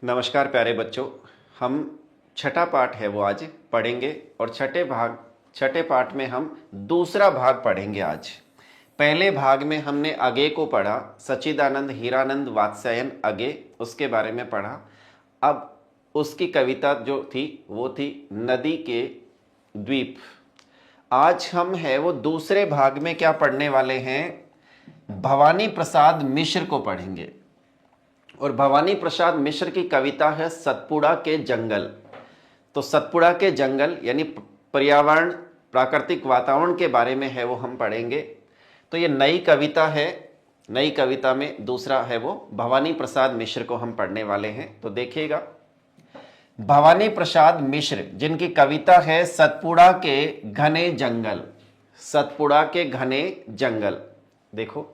नमस्कार प्यारे बच्चों। हम छठा पाठ है वो आज पढ़ेंगे और छठे पाठ में हम दूसरा भाग पढ़ेंगे। आज पहले भाग में हमने अगे को पढ़ा, सच्चिदानंद हीरानंद वात्स्यायन अगे, उसके बारे में पढ़ा। अब उसकी कविता जो थी वो थी नदी के द्वीप। आज हम है वो दूसरे भाग में क्या पढ़ने वाले हैं, भवानी प्रसाद मिश्र को पढ़ेंगे। और भवानी प्रसाद मिश्र की कविता है सतपुड़ा के जंगल। तो सतपुड़ा के जंगल यानी पर्यावरण, प्राकृतिक वातावरण के बारे में है वो हम पढ़ेंगे। तो ये नई कविता है, नई कविता में दूसरा है वो भवानी प्रसाद मिश्र को हम पढ़ने वाले हैं। तो देखिएगा, भवानी प्रसाद मिश्र जिनकी कविता है सतपुड़ा के घने जंगल। सतपुड़ा के घने जंगल, देखो,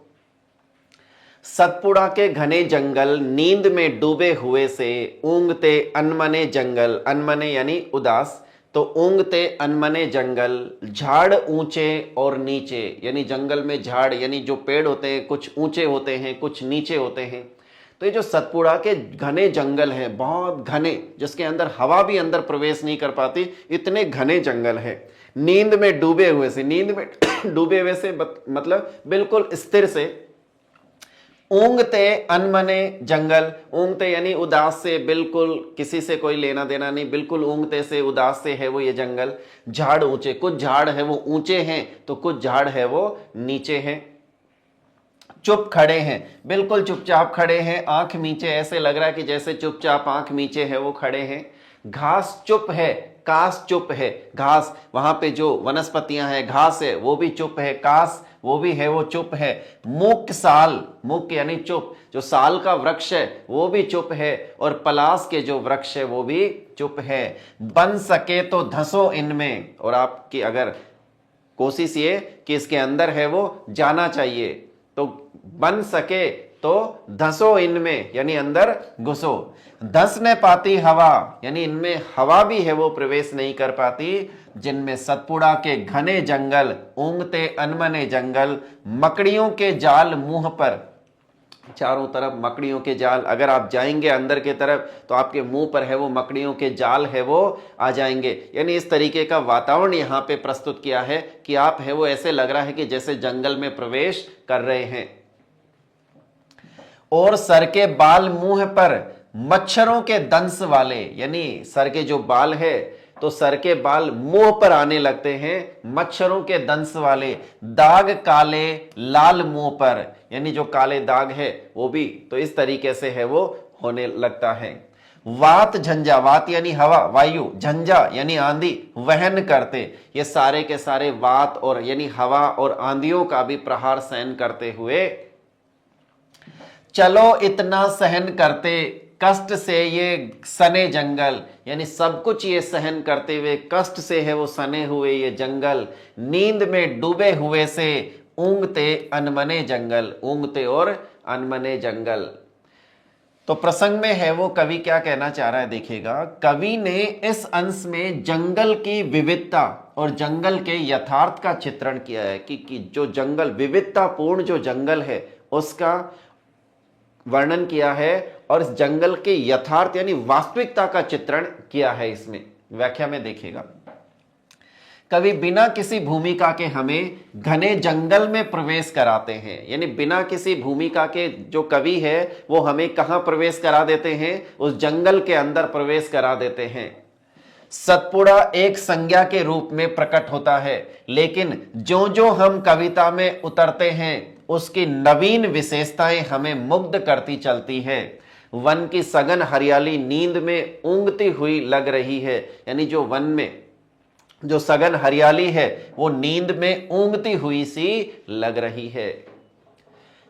सतपुड़ा के घने जंगल नींद में डूबे हुए से ऊँघते अनमने जंगल। अनमने यानी उदास, तो ऊँघते अनमने जंगल, झाड़ ऊंचे और नीचे, यानी जंगल में झाड़ यानी जो पेड़ होते हैं कुछ ऊंचे होते हैं कुछ नीचे होते हैं। तो ये जो सतपुड़ा के घने जंगल हैं, बहुत घने, जिसके अंदर हवा भी अंदर प्रवेश नहीं कर पाती, इतने घने जंगल है। नींद में डूबे हुए से, नींद में डूबे हुए से मतलब बिल्कुल स्थिर से, ऊँघते अनमने जंगल, ऊँघते यानी उदास से, बिल्कुल किसी से कोई लेना देना नहीं, बिल्कुल ऊँघते से उदास से है वो ये जंगल। झाड़ ऊंचे, कुछ झाड़ है वो ऊंचे हैं तो कुछ झाड़ है वो नीचे हैं। चुप खड़े हैं, बिल्कुल चुपचाप खड़े हैं, आंख मीचे, ऐसे लग रहा है कि जैसे चुपचाप आंख मीचे है वो खड़े हैं। घास चुप है, कास चुप है, घास वहां पे जो वनस्पतियां हैं, घास है वो भी चुप है, कास वो भी है वो चुप है। मुक साल, मुक यानी चुप, जो साल का वृक्ष है वो भी चुप है, और पलास के जो वृक्ष है वो भी चुप है। बन सके तो धंसो इनमें, और आपकी अगर कोशिश ये कि इसके अंदर है वो जाना चाहिए, तो बन सके तो धंसो इनमें यानी अंदर घुसो। धंस न पाती हवा यानी इनमें हवा भी है वो प्रवेश नहीं कर पाती, जिनमें सतपुड़ा के घने जंगल, ऊँघते अनमने जंगल, मकड़ियों के जाल मुंह पर, चारों तरफ मकड़ियों के जाल। अगर आप जाएंगे अंदर की तरफ तो आपके मुंह पर है वो मकड़ियों के जाल है वो आ जाएंगे। यानी इस तरीके का वातावरण यहाँ पे प्रस्तुत किया है कि आप है वो ऐसे लग रहा है कि जैसे जंगल में प्रवेश कर रहे हैं। और सर के बाल मुंह पर मच्छरों के दंश वाले, यानी सर के जो बाल है तो सर के बाल मुंह पर आने लगते हैं, मच्छरों के दंश वाले। दाग काले लाल मुंह पर, यानी जो काले दाग है वो भी तो इस तरीके से है वो होने लगता है। वात झंझा, वात यानी हवा वायु, झंझा यानी आंधी, वहन करते, ये सारे के सारे वात और यानी हवा और आंधियों का भी प्रहार सहन करते हुए। चलो इतना सहन करते कष्ट से ये सने जंगल, यानी सब कुछ ये सहन करते हुए कष्ट से है वो सने हुए ये जंगल। नींद में डूबे हुए से ऊँघते अनमने जंगल, ऊँघते और अनमने जंगल। तो प्रसंग में है वो कवि क्या कहना चाह रहा है, देखिएगा। कवि ने इस अंश में जंगल की विविधता और जंगल के यथार्थ का चित्रण किया है कि जो जंगल, विविधतापूर्ण जो जंगल है उसका वर्णन किया है, और इस जंगल के यथार्थ यानी वास्तविकता का चित्रण किया है। इसमें व्याख्या में देखिएगा, कवि बिना किसी भूमिका के हमें घने जंगल में प्रवेश कराते हैं। यानी बिना किसी भूमिका के जो कवि है वो हमें कहां प्रवेश करा देते हैं, उस जंगल के अंदर प्रवेश करा देते हैं। सतपुड़ा एक संज्ञा के रूप में प्रकट होता है, लेकिन जो जो हम कविता में उतरते हैं उसकी नवीन विशेषताएं हमें मुग्ध करती चलती है। वन की सघन हरियाली नींद में ऊँघती हुई लग रही है, यानी जो वन में जो सघन हरियाली है वो नींद में ऊँघती हुई सी लग रही है।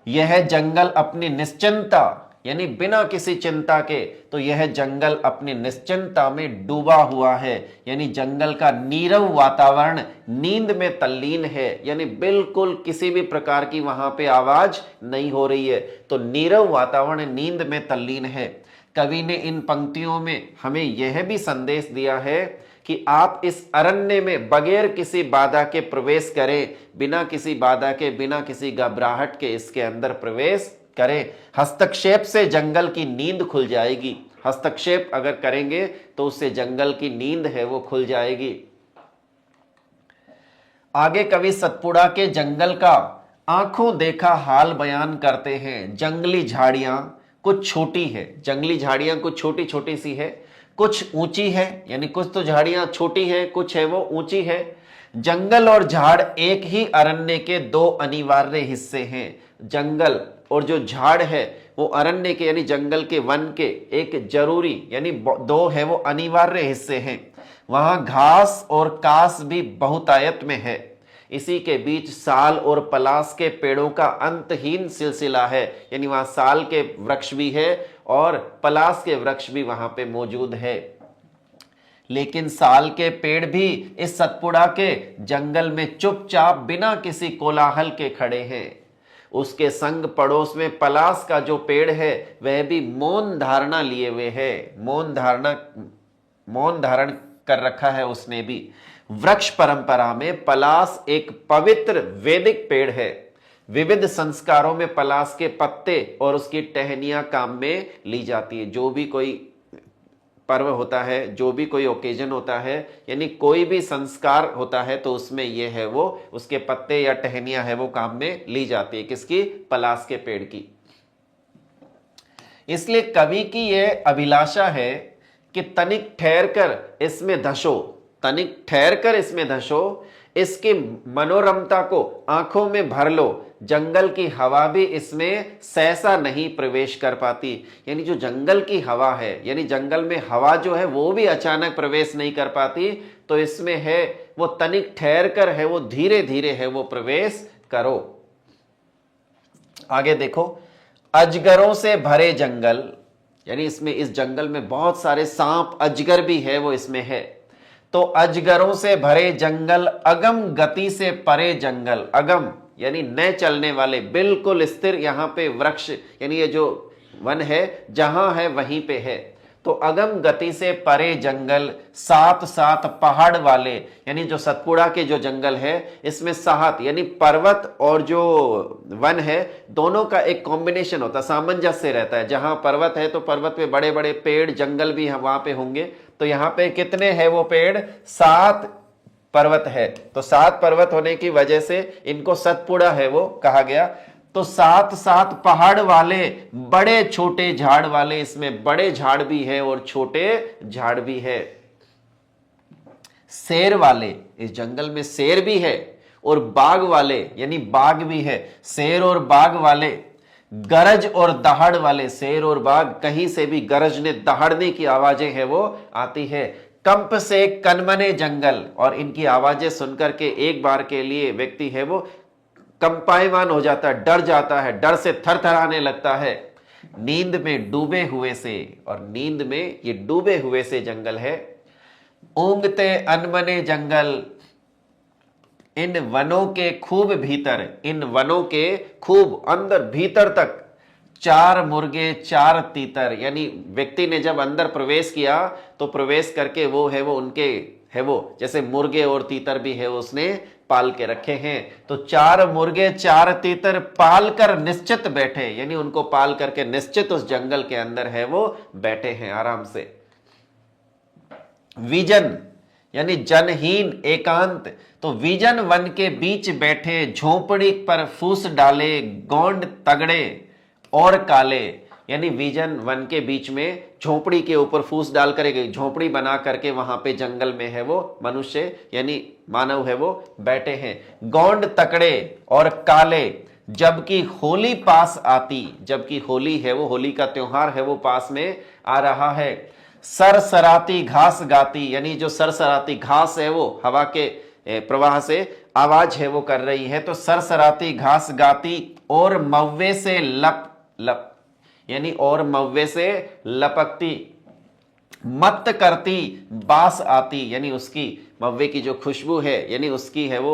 यह जंगल अपनी निश्चिंता यानी बिना किसी चिंता के, तो यह जंगल अपनी निश्चिंता में डूबा हुआ है, यानी जंगल का नीरव वातावरण नींद में तल्लीन है, यानी बिल्कुल किसी भी प्रकार की वहां पे आवाज नहीं हो रही है, तो नीरव वातावरण नींद में तल्लीन है। कवि ने इन पंक्तियों में हमें यह भी संदेश दिया है कि आप इस अरण्य में बगैर किसी बाधा के प्रवेश करें, बिना किसी बाधा के, बिना किसी घबराहट के इसके अंदर प्रवेश करें। हस्तक्षेप से जंगल की नींद खुल जाएगी, हस्तक्षेप अगर करेंगे तो उससे जंगल की नींद है वो खुल जाएगी। आगे कवि सतपुड़ा के जंगल का आंखों देखा हाल बयान करते हैं। जंगली झाड़ियां कुछ छोटी है, जंगली झाड़ियां कुछ छोटी छोटी सी है, कुछ ऊंची है, यानी कुछ तो झाड़ियां छोटी है, कुछ है वो ऊंची है। जंगल और झाड़ एक ही अरण्य के दो अनिवार्य हिस्से हैं। जंगल और जो झाड़ है वो अरण्य के यानी जंगल के वन के एक जरूरी यानी दो है वो अनिवार्य हिस्से हैं। वहां घास और कास भी बहुतायत में है। इसी के बीच साल और पलास के पेड़ों का अंतहीन सिलसिला है, यानी वहां साल के वृक्ष भी है और पलास के वृक्ष भी वहां पे मौजूद है। लेकिन साल के पेड़ भी इस सतपुड़ा के जंगल में चुपचाप बिना किसी कोलाहल के खड़े हैं। उसके संग पड़ोस में पलास का जो पेड़ है वह भी मौन धारणा लिए हुए है, मौन धारण कर रखा है उसने भी। वृक्ष परंपरा में पलास एक पवित्र वैदिक पेड़ है। विविध संस्कारों में पलास के पत्ते और उसकी टहनियां काम में ली जाती है। जो भी कोई पर्व होता है, जो भी कोई ओकेजन होता है, यानी कोई भी संस्कार होता है तो उसमें ये है वो उसके पत्ते या टहनियां है वो काम में ली जाती है। किसकी? पलास के पेड़ की। इसलिए कवि की यह अभिलाषा है कि तनिक ठहर कर इसमें धसो, तनिक ठहर कर इसमें धसो, इसकी मनोरमता को आंखों में भर लो। जंगल की हवा भी इसमें सहसा नहीं प्रवेश कर पाती, यानी जो जंगल की हवा है, यानी जंगल में हवा जो है वो भी अचानक प्रवेश नहीं कर पाती, तो इसमें है वो तनिक ठहर कर है वो धीरे धीरे है वो प्रवेश करो। आगे देखो, अजगरों से भरे जंगल, यानी इसमें इस जंगल में बहुत सारे सांप अजगर भी है वो इसमें है। तो अजगरों से भरे जंगल, अगम गति से परे जंगल। अगम यानी न चलने वाले, बिल्कुल स्थिर यहां पे वृक्ष, यानी ये जो वन है जहां है वहीं पे है। तो अगम गति से परे जंगल, सात सात पहाड़ वाले, यानी जो सतपुड़ा के जो जंगल है इसमें सात यानी पर्वत और जो वन है दोनों का एक कॉम्बिनेशन होता है, सामंजस्य रहता है। जहां पर्वत है तो पर्वत पे बड़े बड़े पेड़ जंगल भी वहां पे होंगे। तो यहां पे कितने हैं वो पेड़? 7 पर्वत है। तो 7 पर्वत होने की वजह से इनको सतपुड़ा है वो कहा गया। तो 7 पहाड़ वाले, बड़े छोटे झाड़ वाले, इसमें बड़े झाड़ भी है और छोटे झाड़ भी है। शेर वाले, इस जंगल में शेर भी है और बाघ वाले, यानी बाघ भी है। शेर और बाघ वाले, गरज और दहाड़ वाले, शेर और बाघ कहीं से भी गरजने दहाड़ने की आवाजें है वो आती है। कंप से कनमने जंगल, और इनकी आवाजें सुनकर के एक बार के लिए व्यक्ति है वो कंपायमान हो जाता है, डर जाता है, डर से थरथराने लगता है। नींद में डूबे हुए से, और नींद में ये डूबे हुए से जंगल है। ऊंघते अनमने जंगल, इन वनों के खूब भीतर, इन वनों के खूब अंदर भीतर तक 4 मुर्गे 4 तीतर, यानी व्यक्ति ने जब अंदर प्रवेश किया तो प्रवेश करके वो है वो उनके है वो जैसे मुर्गे और तीतर भी है उसने पाल के रखे हैं। तो 4 मुर्गे 4 तीतर पाल कर निश्चित बैठे, यानी उनको पाल करके निश्चित उस जंगल के अंदर है वो बैठे हैं आराम से। विजन यानी जनहीन एकांत, तो विजन वन के बीच बैठे, झोपड़ी पर फूस डाले, गोंड तगड़े और काले, यानी विजन वन के बीच में झोपड़ी के ऊपर फूस डाल कर झोपड़ी बना करके वहां पे जंगल में है वो मनुष्य यानी मानव है वो बैठे हैं। गोंड तकड़े और काले, जबकि होली पास आती, जबकि होली है वो, होली का त्योहार है वो पास में आ रहा है। सरसराती घास गाती, यानी जो सरसराती घास है वो हवा के प्रवाह से आवाज है वो कर रही है। तो सरसराती घास गाती और मव्वे से लप यानी और मव्वे से लपकती, मत करती बास आती, यानी उसकी मव्वे की जो खुशबू है यानी उसकी है वो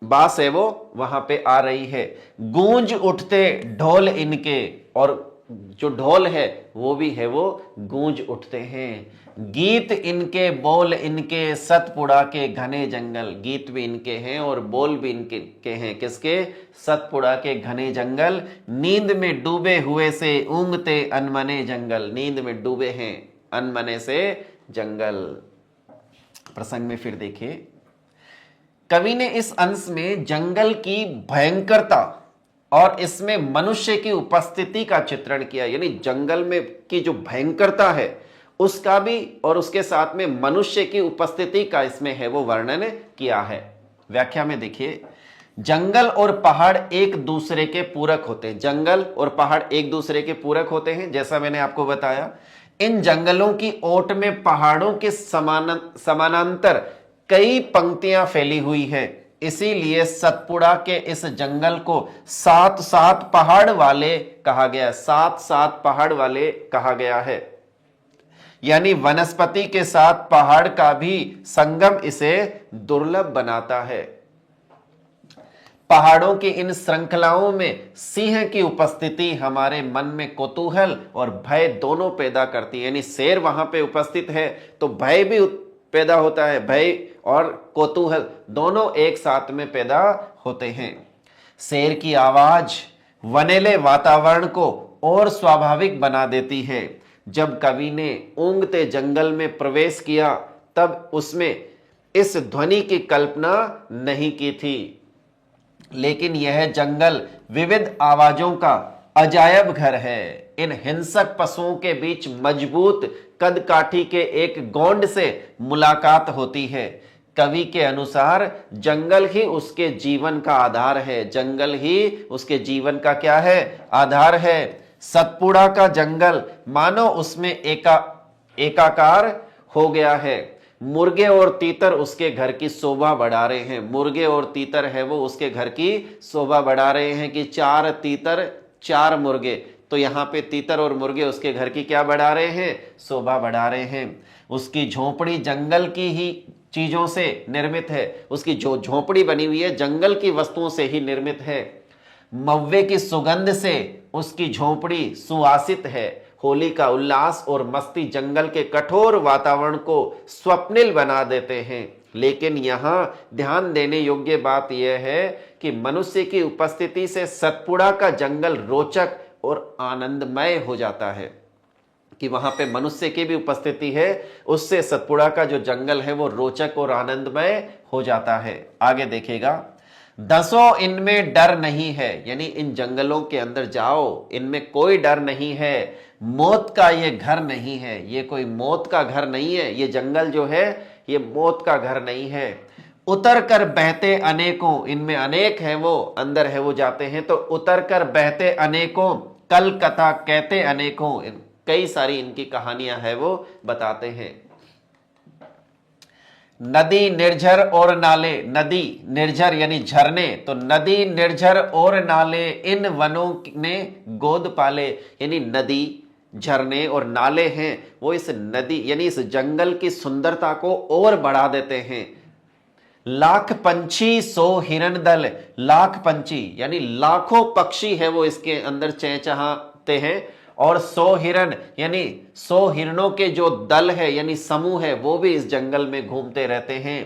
बास है वो वहां पे आ रही है। गूंज उठते ढोल इनके, और जो ढोल है वो भी है वो गूंज उठते हैं। गीत इनके बोल इनके सतपुड़ा के घने जंगल, गीत भी इनके हैं और बोल भी इनके के हैं, किसके? सतपुड़ा के घने जंगल। नींद में डूबे हुए से ऊँघते अनमने जंगल, नींद में डूबे हैं अनमने से जंगल। प्रसंग में फिर देखिए, कवि ने इस अंश में जंगल की भयंकरता और इसमें मनुष्य की उपस्थिति का चित्रण किया, यानी जंगल में की जो भयंकरता है उसका भी और उसके साथ में मनुष्य की उपस्थिति का इसमें है वो वर्णन किया है। व्याख्या में देखिए, जंगल और पहाड़ एक दूसरे के पूरक होते हैं, जंगल और पहाड़ एक दूसरे के पूरक होते हैं, जैसा मैंने आपको बताया। इन जंगलों की ओट में पहाड़ों के समानांतर कई पंक्तियां फैली हुई है, इसीलिए सतपुड़ा के इस जंगल को सात सात पहाड़ वाले कहा गया, सात सात पहाड़ वाले कहा गया है। यानी वनस्पति के साथ पहाड़ का भी संगम इसे दुर्लभ बनाता है। पहाड़ों की इन श्रृंखलाओं में सिंह की उपस्थिति हमारे मन में कौतूहल और भय दोनों पैदा करती है, यानी शेर वहां पे उपस्थित है तो भय भी पैदा होता है, भय और कौतूहल दोनों एक साथ में पैदा होते हैं। शेर की आवाज वनेले वातावरण को और स्वाभाविक बना देती है। जब कवि ने ऊँघते जंगल में प्रवेश किया तब उसमें इस ध्वनि की कल्पना नहीं की थी, लेकिन यह जंगल विविध आवाजों का अजायब घर है। इन हिंसक पशुओं के बीच मजबूत कदकाठी के एक गोंड से मुलाकात होती है। कवि के अनुसार जंगल ही उसके जीवन का आधार है, जंगल ही उसके जीवन का क्या है? आधार है। सतपुड़ा का जंगल मानो उसमें एकाकार हो गया है। मुर्गे और तीतर उसके घर की शोभा बढ़ा रहे हैं, मुर्गे और तीतर है वो उसके घर की शोभा बढ़ा रहे हैं कि 4 तीतर 4 मुर्गे, तो यहाँ पे तीतर और मुर्गे उसके घर की क्या बढ़ा रहे हैं? शोभा बढ़ा रहे हैं। उसकी झोपड़ी जंगल की ही चीजों से निर्मित है, उसकी जो झोपड़ी बनी हुई है जंगल की वस्तुओं से ही निर्मित है। मव्वे की सुगंध से उसकी झोपड़ी सुवासित है। होली का उल्लास और मस्ती जंगल के कठोर वातावरण को स्वप्निल बना देते हैं। लेकिन यहाँ ध्यान देने योग्य बात यह है कि मनुष्य की उपस्थिति से सतपुड़ा का जंगल रोचक और आनंदमय हो जाता है, कि वहां पे मनुष्य की भी उपस्थिति है, उससे सतपुड़ा का जो जंगल है वो रोचक और आनंदमय हो जाता है। आगे देखिएगा, दसों इनमें डर नहीं है, यानी इन जंगलों के अंदर जाओ, इनमें कोई डर नहीं है। मौत का ये घर नहीं है, ये कोई मौत का घर नहीं है, ये जंगल जो है ये मौत का घर नहीं है। उतर कर बहते अनेकों, इनमें अनेक है वो, अंदर है वो जाते हैं तो उतर कर बहते अनेकों, कल कथा कहते अनेकों, कई सारी इनकी कहानियां है वो बताते हैं। नदी निर्झर और नाले, नदी निर्झर यानी झरने, तो नदी निर्झर और नाले इन वनों ने गोद पाले, यानी नदी झरने और नाले हैं वो इस नदी यानी इस जंगल की सुंदरता को और बढ़ा देते हैं। लाख पंछी सो हिरण दल, लाख पंछी यानी लाखों पक्षी है वो इसके अंदर चहचहाते हैं, और 100 हिरण यानी 100 हिरणों के जो दल है यानी समूह है वो भी इस जंगल में घूमते रहते हैं।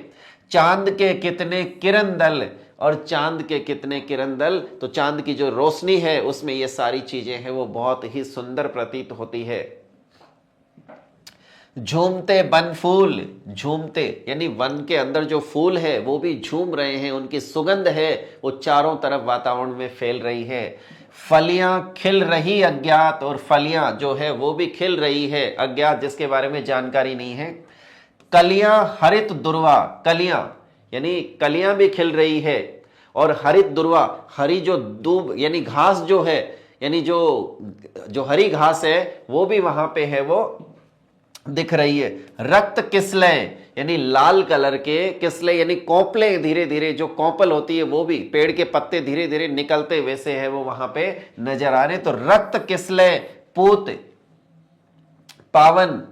चांद के कितने किरण दल, और चांद के कितने किरण दल, तो चांद की जो रोशनी है उसमें ये सारी चीजें हैं वो बहुत ही सुंदर प्रतीत होती है। झूमते वन फूल, झूमते यानी वन के अंदर जो फूल है वो भी झूम रहे हैं, उनकी सुगंध है वो चारों तरफ वातावरण में फैल रही है। फलियां खिल रही अज्ञात, और फलियां जो है वो भी खिल रही है अज्ञात, जिसके बारे में जानकारी नहीं है। कलियां हरित दुर्वा, कलियां यानी कलियां भी खिल रही है, और हरित दुर्वा, हरी जो दूब यानी घास जो है, यानी जो हरी घास है वो भी वहां पे है वो दिख रही है। रक्त किसले यानी लाल कलर के, किसले यानी कोपले, धीरे धीरे जो कोपल होती है वो भी, पेड़ के पत्ते धीरे धीरे निकलते वैसे है वो वहां पे नजर आ रहे। तो रक्त किसले पूत पावन,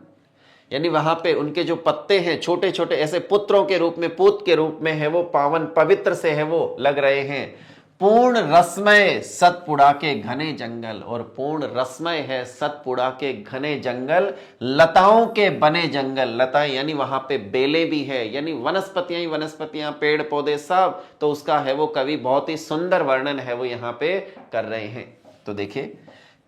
यानी वहां पे उनके जो पत्ते हैं छोटे छोटे ऐसे पुत्रों के रूप में, पूत के रूप में है वो पावन, पवित्र से है वो लग रहे हैं। पूर्ण रसमय सतपुड़ा के घने जंगल, और पूर्ण रसमय है सतपुड़ा के घने जंगल, लताओं के बने जंगल। लता यानी वहां पे बेलें भी है, यानी वनस्पतियां ही वनस्पतियां, पेड़ पौधे सब, तो उसका है वो कवि बहुत ही सुंदर वर्णन है वो यहाँ पे कर रहे हैं। तो देखिए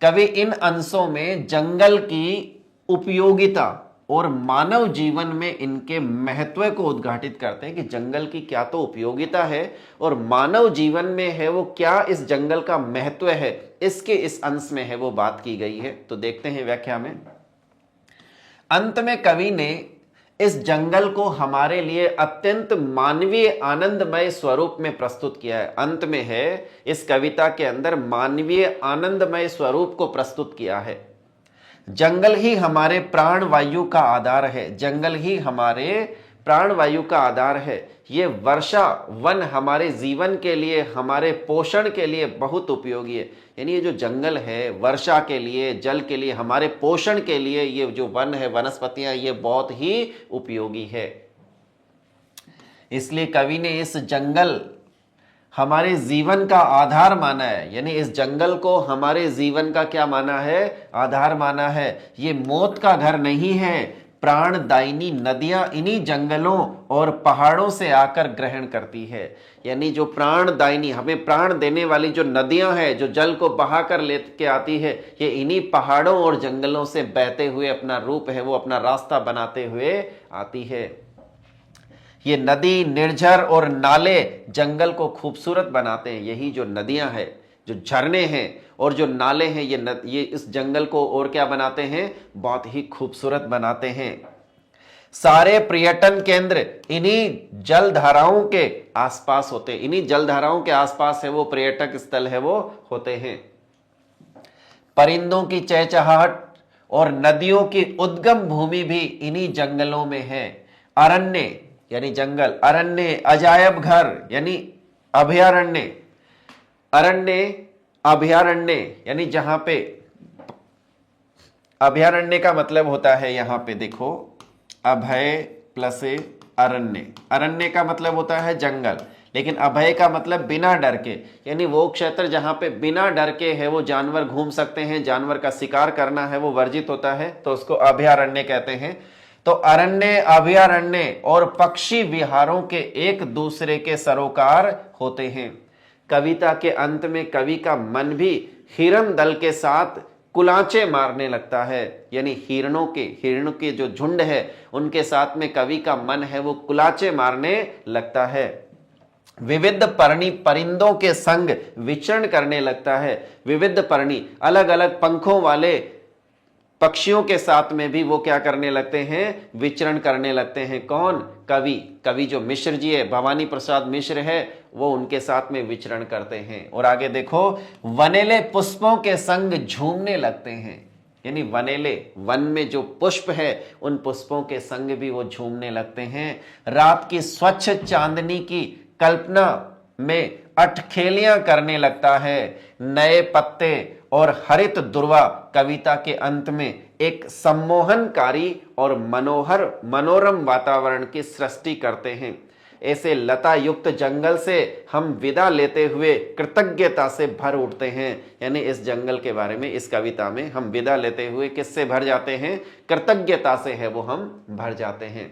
कवि इन अंशों में जंगल की उपयोगिता और मानव जीवन में इनके महत्व को उद्घाटित करते हैं कि जंगल की क्या तो उपयोगिता है और मानव जीवन में है वो क्या इस जंगल का महत्व है, इसके इस अंश में है वो बात की गई है। तो देखते हैं व्याख्या में। अंत में कवि ने इस जंगल को हमारे लिए अत्यंत मानवीय आनंदमय स्वरूप में प्रस्तुत किया है। अंत में है इस कविता के अंदर मानवीय आनंदमय स्वरूप को प्रस्तुत किया है। जंगल ही हमारे प्राण वायु का आधार है, जंगल ही हमारे प्राण वायु का आधार है। ये वर्षा वन हमारे जीवन के लिए, हमारे पोषण के लिए बहुत उपयोगी है। यानी ये जो जंगल है वर्षा के लिए, जल के लिए, हमारे पोषण के लिए ये जो वन है, वनस्पतियां, ये बहुत ही उपयोगी है। इसलिए कवि ने इस जंगल हमारे जीवन का आधार माना है, यानी इस जंगल को हमारे जीवन का क्या माना है, आधार माना है। ये मौत का घर नहीं है, प्राणदायिनी नदियां इन्हीं जंगलों और पहाड़ों से आकर ग्रहण करती है। यानी जो प्राणदायिनी, हमें प्राण देने वाली जो नदियां हैं, जो जल को बहाकर लेके आती है, ये इन्हीं पहाड़ों और जंगलों से बहते हुए अपना रूप है वो अपना रास्ता बनाते हुए आती है। ये नदी, निर्झर और नाले जंगल को खूबसूरत बनाते हैं। यही जो नदियां हैं, जो झरने हैं और जो नाले हैं, ये इस जंगल को और क्या बनाते हैं, बहुत ही खूबसूरत बनाते हैं। सारे पर्यटन केंद्र इन्हीं जलधाराओं के आसपास होते हैं, इन्हीं जलधाराओं के आसपास है वो पर्यटक स्थल है वो होते हैं। परिंदों की चहचहाहट और नदियों की उद्गम भूमि भी इन्हीं जंगलों में है। अरण्य यानी जंगल, अरण्य, अजायब घर यानी अभयारण्य, अरण्य, अभयारण्य यानी जहां पे, अभयारण्य का मतलब होता है यहां पे देखो अभय प्लस अरण्य, अरण्य का मतलब होता है जंगल, लेकिन अभय का मतलब बिना डर के, यानी वो क्षेत्र जहां पे बिना डर के है वो जानवर घूम सकते हैं, जानवर का शिकार करना है वो वर्जित होता है, तो उसको अभयारण्य कहते हैं। तो अरण्य, अभयारण्य और पक्षी विहारों के एक दूसरे के सरोकार होते हैं। कविता के अंत में कवि का मन भी हिरण दल के साथ कुलाचे मारने लगता है, यानी हिरणों के जो झुंड है उनके साथ में कवि का मन है वो कुलाचे मारने लगता है। विविध पर्णी परिंदों के संग विचरण करने लगता है। विविध पर्णी अलग अलग पंखों वाले पक्षियों के साथ में भी वो क्या करने लगते हैं, विचरण करने लगते हैं। कौन, कवि जो मिश्र जी है, भवानी प्रसाद मिश्र है, वो उनके साथ में विचरण करते हैं। और आगे देखो, वनेले पुष्पों के संग झूमने लगते हैं, यानी वनेले, वन में जो पुष्प है उन पुष्पों के संग भी वो झूमने लगते हैं। रात की स्वच्छ चांदनी की कल्पना में अटखेलियां करने लगता है। नए पत्ते और हरित दुर्वा कविता के अंत में एक सम्मोहनकारी और मनोरम वातावरण की सृष्टि करते हैं। ऐसे लता युक्त जंगल से हम विदा लेते हुए कृतज्ञता से भर उठते हैं, यानी इस जंगल के बारे में इस कविता में हम विदा लेते हुए किससे भर जाते हैं, कृतज्ञता से है वो हम भर जाते हैं।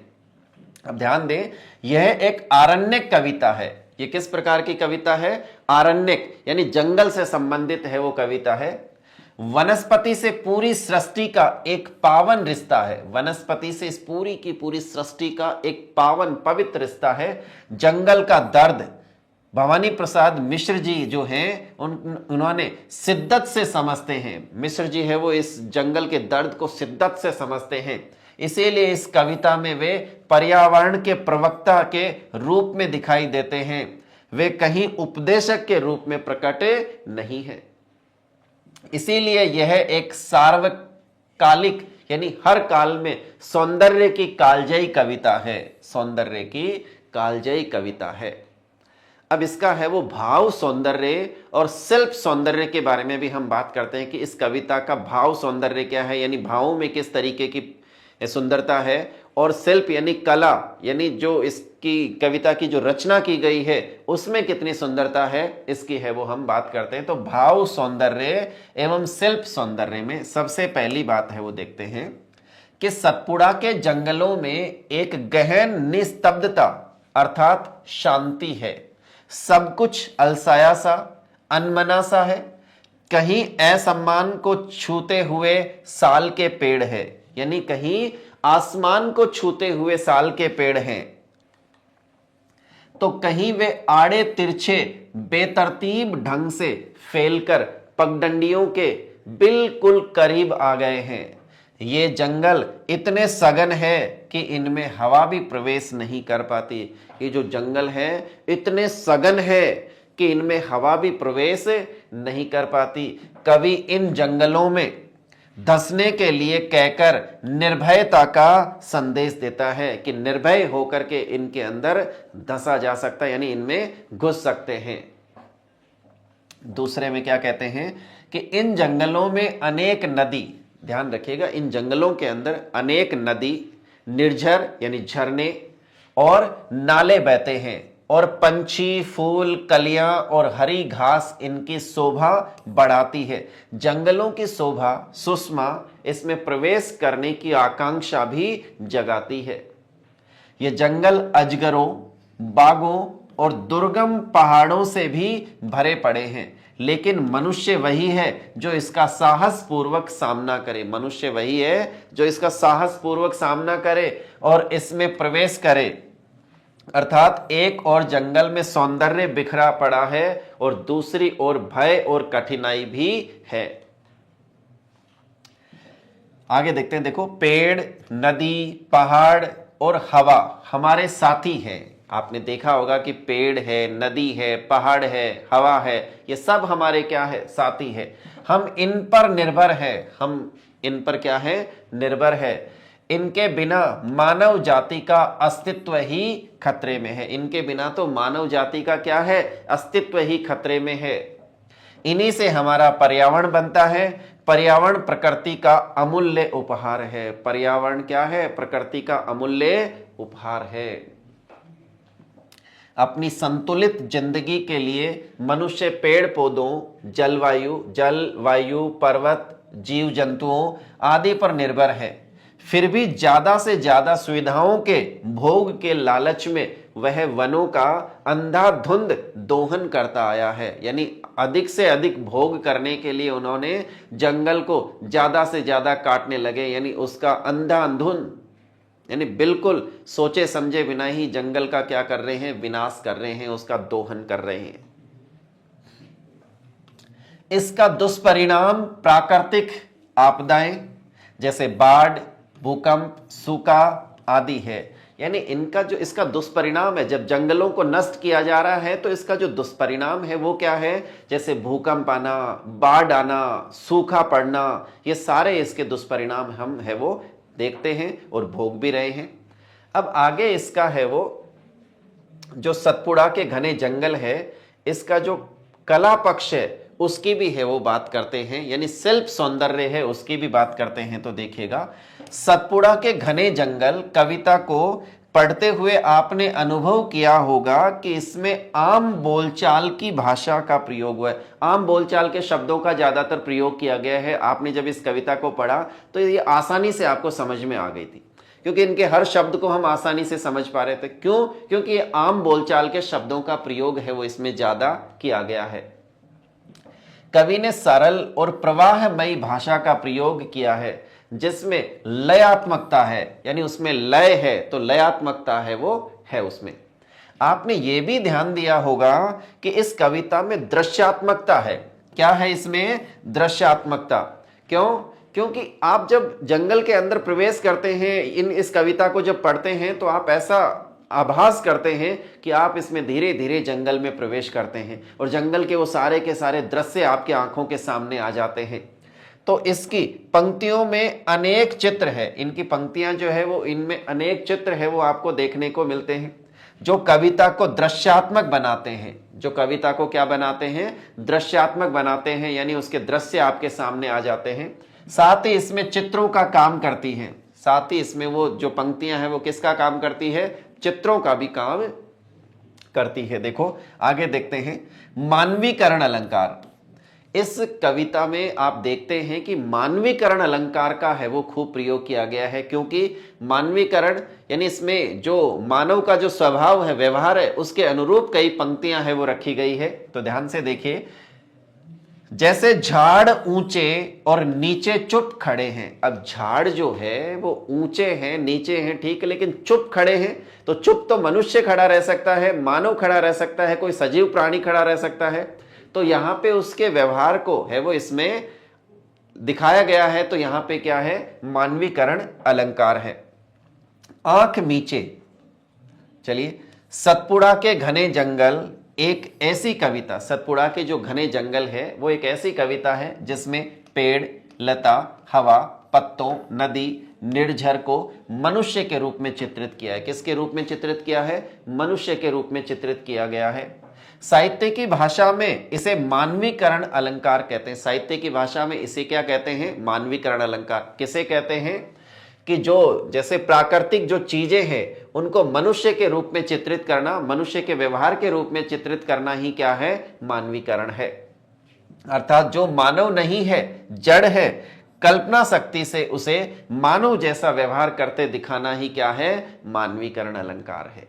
अब ध्यान दें, यह एक आरण्यक कविता है। ये किस प्रकार की कविता है, आरण्यक, यानी जंगल से संबंधित है वो कविता है। वनस्पति से पूरी सृष्टि का एक पावन रिश्ता है, वनस्पति से इस पूरी की पूरी सृष्टि का एक पावन पवित्र रिश्ता है। जंगल का दर्द भवानी प्रसाद मिश्र जी जो हैं उन्होंने शिद्दत से समझते हैं। मिश्र जी है वो इस जंगल के दर्द को शिद्दत से समझते हैं, इसीलिए इस कविता में वे पर्यावरण के प्रवक्ता के रूप में दिखाई देते हैं, वे कहीं उपदेशक के रूप में प्रकट नहीं है। इसीलिए यह एक सार्वकालिक यानी हर काल में सौंदर्य की कालजयी कविता है, सौंदर्य की कालजयी कविता है। अब इसका है वो भाव सौंदर्य और शिल्प सौंदर्य के बारे में भी हम बात करते हैं कि इस कविता का भाव सौंदर्य क्या है, यानी भावों में किस तरीके की सुंदरता है, और शिल्प यानी कला, यानी जो इसकी कविता की जो रचना की गई है उसमें कितनी सुंदरता है, इसकी है वो हम बात करते हैं। तो भाव सौंदर्य एवं शिल्प सौंदर्य में सबसे पहली बात है वो देखते हैं कि सतपुड़ा के जंगलों में एक गहन निस्तब्धता अर्थात शांति है। सब कुछ अलसाया सा, अनमना सा है। कहीं असम्मान को छूते हुए साल के पेड़ है, यानी कहीं आसमान को छूते हुए साल के पेड़ हैं, तो कहीं वे आड़े तिरछे बेतरतीब ढंग से फैलकर पगडंडियों के बिल्कुल करीब आ गए हैं। ये जंगल इतने सघन है कि इनमें हवा भी प्रवेश नहीं कर पाती। ये जो जंगल है इतने सघन है कि इनमें हवा भी प्रवेश नहीं कर पाती। कवि इन जंगलों में धंसने के लिए कहकर निर्भयता का संदेश देता है कि निर्भय होकर के इनके अंदर धंसा जा सकता है, यानी इनमें घुस सकते हैं। दूसरे में क्या कहते हैं कि इन जंगलों में अनेक नदी, ध्यान रखिएगा, इन जंगलों के अंदर अनेक नदी, निर्झर यानी झरने और नाले बहते हैं, और पंछी, फूल, कलियां और हरी घास इनकी शोभा बढ़ाती है। जंगलों की शोभा सुषमा इसमें प्रवेश करने की आकांक्षा भी जगाती है। ये जंगल अजगरों, बाघों और दुर्गम पहाड़ों से भी भरे पड़े हैं, लेकिन मनुष्य वही है जो इसका साहस पूर्वक सामना करे। मनुष्य वही है जो इसका साहस पूर्वक सामना करे और इसमें प्रवेश करे। अर्थात एक और जंगल में सौंदर्य बिखरा पड़ा है और दूसरी ओर भय और कठिनाई भी है। आगे देखते हैं, देखो, पेड़, नदी, पहाड़ और हवा हमारे साथी हैं। आपने देखा होगा कि पेड़ है, नदी है, पहाड़ है, हवा है, ये सब हमारे क्या है, साथी है। हम इन पर निर्भर है, हम इन पर क्या है, निर्भर है। इनके बिना मानव जाति का अस्तित्व ही खतरे में है। इनके बिना तो मानव जाति का क्या है, अस्तित्व ही खतरे में है। इन्हीं से हमारा पर्यावरण बनता है। पर्यावरण प्रकृति का अमूल्य उपहार है। पर्यावरण क्या है, प्रकृति का अमूल्य उपहार है। अपनी संतुलित जिंदगी के लिए मनुष्य पेड़ पौधों, जलवायु, पर्वत, जीव जंतुओं आदि पर निर्भर है। फिर भी ज्यादा से ज्यादा सुविधाओं के भोग के लालच में वह वनों का अंधाधुंध दोहन करता आया है। यानी अधिक से अधिक भोग करने के लिए उन्होंने जंगल को ज्यादा से ज्यादा काटने लगे, यानी उसका अंधाधुंध, यानी बिल्कुल सोचे समझे बिना ही जंगल का क्या कर रहे हैं, विनाश कर रहे हैं, उसका दोहन कर रहे हैं। इसका दुष्परिणाम प्राकृतिक आपदाएं जैसे बाढ़, भूकंप, सूखा आदि है। यानी इनका जो इसका दुष्परिणाम है, जब जंगलों को नष्ट किया जा रहा है तो इसका जो दुष्परिणाम है वो क्या है, जैसे भूकंप आना, बाढ़ आना, सूखा पड़ना, ये सारे इसके दुष्परिणाम हम है वो देखते हैं और भोग भी रहे हैं। अब आगे इसका है वो जो सतपुड़ा के घने जंगल है, इसका जो कला पक्ष है उसकी भी है वो बात करते हैं, यानी शिल्प सौंदर्य है उसकी भी बात करते हैं। तो देखिएगा, सतपुड़ा के घने जंगल कविता को पढ़ते हुए आपने अनुभव किया होगा कि इसमें आम बोलचाल की भाषा का प्रयोग हुआ है। आम बोलचाल के शब्दों का ज्यादातर प्रयोग किया गया है। आपने जब इस कविता को पढ़ा तो ये आसानी से आपको समझ में आ गई थी, क्योंकि इनके हर शब्द को हम आसानी से समझ पा रहे थे। क्यों? क्योंकि ये आम बोलचाल के शब्दों का प्रयोग है वो इसमें ज्यादा किया गया है। कवि ने सरल और प्रवाहमयी भाषा का प्रयोग किया है जिसमें लयात्मकता है, यानी उसमें लय है, तो लयात्मकता है वो है उसमें। आपने ये भी ध्यान दिया होगा कि इस कविता में दृश्यात्मकता है। क्या है इसमें? दृश्यात्मकता। क्यों? क्योंकि आप जब जंगल के अंदर प्रवेश करते हैं, इस कविता को जब पढ़ते हैं तो आप ऐसा आभास करते हैं कि आप इसमें धीरे धीरे जंगल में प्रवेश करते हैं और जंगल के वो सारे के सारे दृश्य आपकी आंखों के सामने आ जाते हैं। तो इसकी पंक्तियों में अनेक चित्र है, इनकी पंक्तियां जो है वो, इनमें अनेक चित्र है वो आपको देखने को मिलते हैं जो कविता को दृश्यात्मक बनाते हैं। जो कविता को क्या बनाते हैं? दृश्यात्मक बनाते हैं, यानी उसके दृश्य आपके सामने आ जाते हैं। साथ ही इसमें चित्रों का काम करती हैं। साथ ही इसमें वो जो पंक्तियां हैं वो किसका काम करती है, चित्रों का भी काम करती है। देखो आगे देखते हैं, मानवीकरण अलंकार। इस कविता में आप देखते हैं कि मानवीकरण अलंकार का है वो खूब प्रयोग किया गया है, क्योंकि मानवीकरण यानी इसमें जो मानव का जो स्वभाव है, व्यवहार है, उसके अनुरूप कई पंक्तियां हैं वो रखी गई है। तो ध्यान से देखिए, जैसे झाड़ ऊंचे और नीचे चुप खड़े हैं। अब झाड़ जो है वो ऊंचे हैं, नीचे हैं, ठीक है, लेकिन चुप खड़े हैं। तो चुप तो मनुष्य खड़ा रह सकता है, मानव खड़ा रह सकता है, कोई सजीव प्राणी खड़ा रह सकता है। तो यहां पे उसके व्यवहार को है वो इसमें दिखाया गया है। तो यहां पे क्या है, मानवीकरण अलंकार है। आंख मीचे, चलिए, सतपुड़ा के घने जंगल एक ऐसी कविता, सतपुड़ा के जो घने जंगल है वो एक ऐसी कविता है जिसमें पेड़, लता, हवा, पत्तों, नदी, निर्झर को मनुष्य के रूप में चित्रित किया है। किसके रूप में चित्रित किया है, मनुष्य के रूप में चित्रित किया गया है। साहित्य की भाषा में इसे मानवीकरण अलंकार कहते हैं। साहित्य की भाषा में इसे क्या कहते हैं, मानवीकरण अलंकार। किसे कहते हैं कि जो जैसे प्राकृतिक जो चीजें हैं उनको मनुष्य के रूप में चित्रित करना, मनुष्य के व्यवहार के रूप में चित्रित करना ही क्या है, मानवीकरण है। अर्थात जो मानव नहीं है, जड़ है, कल्पना शक्ति से उसे मानव जैसा व्यवहार करते दिखाना ही क्या है, मानवीकरण अलंकार है।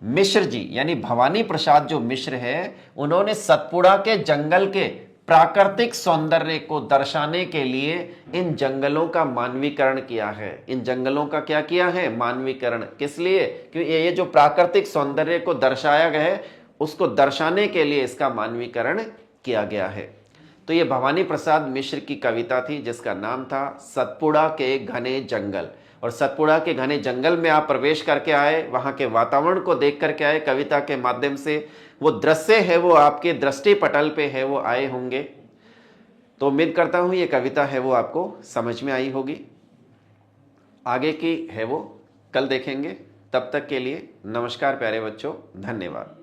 मिश्र जी यानी भवानी प्रसाद जो मिश्र है, उन्होंने सतपुड़ा के जंगल के प्राकृतिक सौंदर्य को दर्शाने के लिए इन जंगलों का मानवीकरण किया है। इन जंगलों का क्या किया है, मानवीकरण। किस लिए, क्योंकि ये जो प्राकृतिक सौंदर्य को दर्शाया गया है उसको दर्शाने के लिए इसका मानवीकरण किया गया है। तो ये भवानी प्रसाद मिश्र की कविता थी जिसका नाम था सतपुड़ा के घने जंगल। और सतपुड़ा के घने जंगल में आप प्रवेश करके आए, वहां के वातावरण को देख करके आए, कविता के माध्यम से वो दृश्य है वो आपके दृष्टि पटल पे है वो आए होंगे। तो उम्मीद करता हूं ये कविता है वो आपको समझ में आई होगी। आगे की है वो कल देखेंगे। तब तक के लिए नमस्कार प्यारे बच्चों, धन्यवाद।